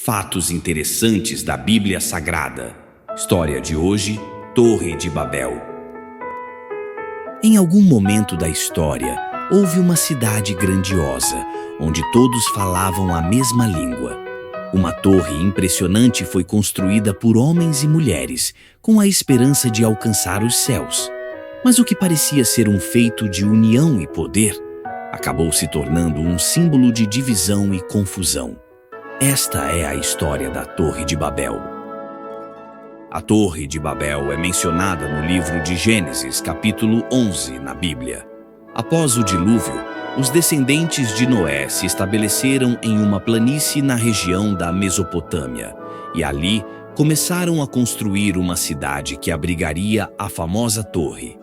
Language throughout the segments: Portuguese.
Fatos interessantes da Bíblia Sagrada. História de hoje, Torre de Babel. Em algum momento da história, houve uma cidade grandiosa, onde todos falavam a mesma língua. Uma torre impressionante foi construída por homens e mulheres, com a esperança de alcançar os céus. Mas o que parecia ser um feito de união e poder, acabou se tornando um símbolo de divisão e confusão. Esta é a história da Torre de Babel. A Torre de Babel é mencionada no livro de Gênesis, capítulo 11, na Bíblia. Após o dilúvio, os descendentes de Noé se estabeleceram em uma planície na região da Mesopotâmia, e ali começaram a construir uma cidade que abrigaria a famosa torre.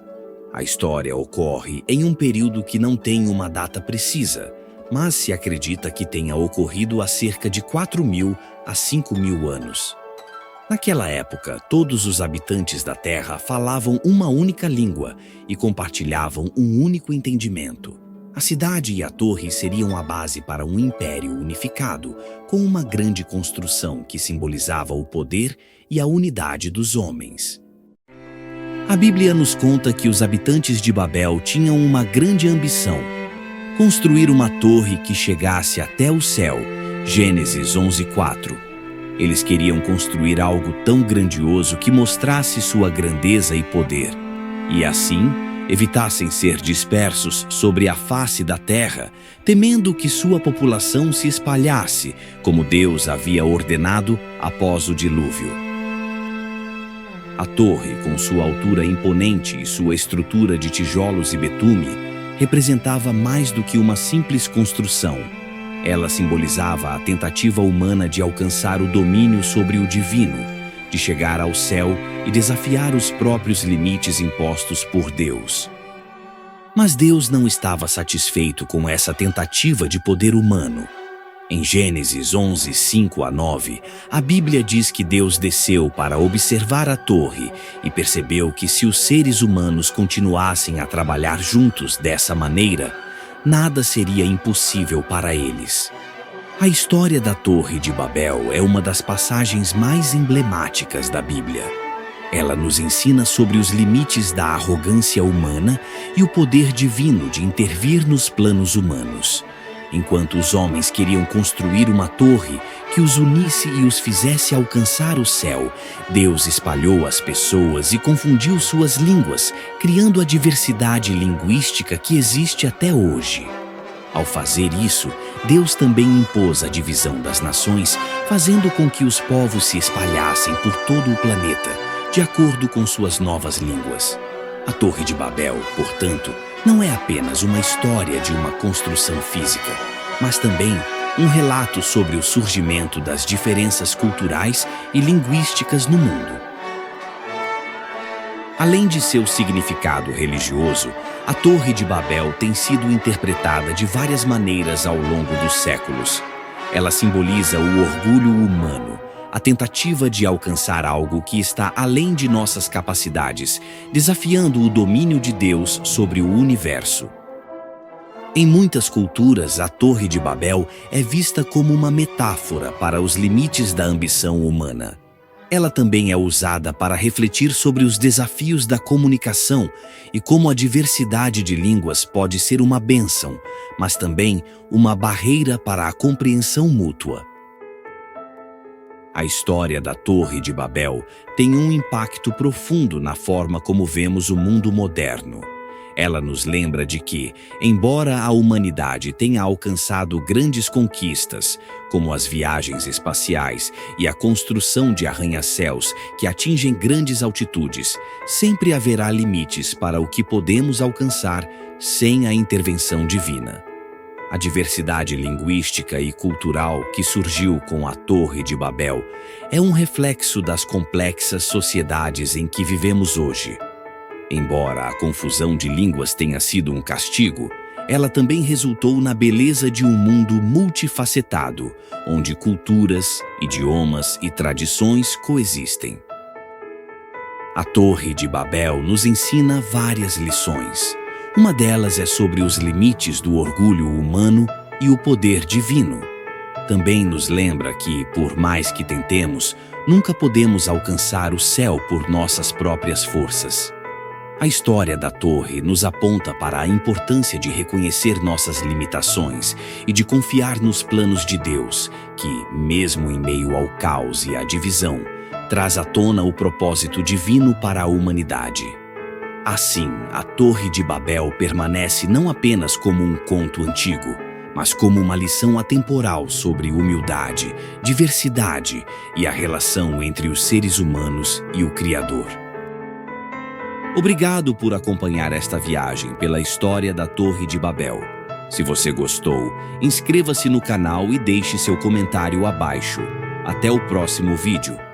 A história ocorre em um período que não tem uma data precisa, mas se acredita que tenha ocorrido há cerca de 4.000 a 5.000 anos. Naquela época, todos os habitantes da Terra falavam uma única língua e compartilhavam um único entendimento. A cidade e a torre seriam a base para um império unificado, com uma grande construção que simbolizava o poder e a unidade dos homens. A Bíblia nos conta que os habitantes de Babel tinham uma grande ambição: construir uma torre que chegasse até o céu. Gênesis 11:4. Eles queriam construir algo tão grandioso que mostrasse sua grandeza e poder, e assim evitassem ser dispersos sobre a face da terra, temendo que sua população se espalhasse, como Deus havia ordenado após o dilúvio. A torre, com sua altura imponente e sua estrutura de tijolos e betume, representava mais do que uma simples construção. Ela simbolizava a tentativa humana de alcançar o domínio sobre o divino, de chegar ao céu e desafiar os próprios limites impostos por Deus. Mas Deus não estava satisfeito com essa tentativa de poder humano. Em Gênesis 11, 5-9, a Bíblia diz que Deus desceu para observar a torre e percebeu que se os seres humanos continuassem a trabalhar juntos dessa maneira, nada seria impossível para eles. A história da Torre de Babel é uma das passagens mais emblemáticas da Bíblia. Ela nos ensina sobre os limites da arrogância humana e o poder divino de intervir nos planos humanos. Enquanto os homens queriam construir uma torre que os unisse e os fizesse alcançar o céu, Deus espalhou as pessoas e confundiu suas línguas, criando a diversidade linguística que existe até hoje. Ao fazer isso, Deus também impôs a divisão das nações, fazendo com que os povos se espalhassem por todo o planeta, de acordo com suas novas línguas. A Torre de Babel, portanto, não é apenas uma história de uma construção física, mas também um relato sobre o surgimento das diferenças culturais e linguísticas no mundo. Além de seu significado religioso, a Torre de Babel tem sido interpretada de várias maneiras ao longo dos séculos. Ela simboliza o orgulho humano, a tentativa de alcançar algo que está além de nossas capacidades, desafiando o domínio de Deus sobre o universo. Em muitas culturas, a Torre de Babel é vista como uma metáfora para os limites da ambição humana. Ela também é usada para refletir sobre os desafios da comunicação e como a diversidade de línguas pode ser uma bênção, mas também uma barreira para a compreensão mútua. A história da Torre de Babel tem um impacto profundo na forma como vemos o mundo moderno. Ela nos lembra de que, embora a humanidade tenha alcançado grandes conquistas, como as viagens espaciais e a construção de arranha-céus que atingem grandes altitudes, sempre haverá limites para o que podemos alcançar sem a intervenção divina. A diversidade linguística e cultural que surgiu com a Torre de Babel é um reflexo das complexas sociedades em que vivemos hoje. Embora a confusão de línguas tenha sido um castigo, ela também resultou na beleza de um mundo multifacetado, onde culturas, idiomas e tradições coexistem. A Torre de Babel nos ensina várias lições. Uma delas é sobre os limites do orgulho humano e o poder divino. também nos lembra que, por mais que tentemos, nunca podemos alcançar o céu por nossas próprias forças. A história da torre nos aponta para a importância de reconhecer nossas limitações e de confiar nos planos de Deus, que, mesmo em meio ao caos e à divisão, traz à tona o propósito divino para a humanidade. Assim, a Torre de Babel permanece não apenas como um conto antigo, mas como uma lição atemporal sobre humildade, diversidade e a relação entre os seres humanos e o Criador. Obrigado por acompanhar esta viagem pela história da Torre de Babel. Se você gostou, inscreva-se no canal e deixe seu comentário abaixo. Até o próximo vídeo.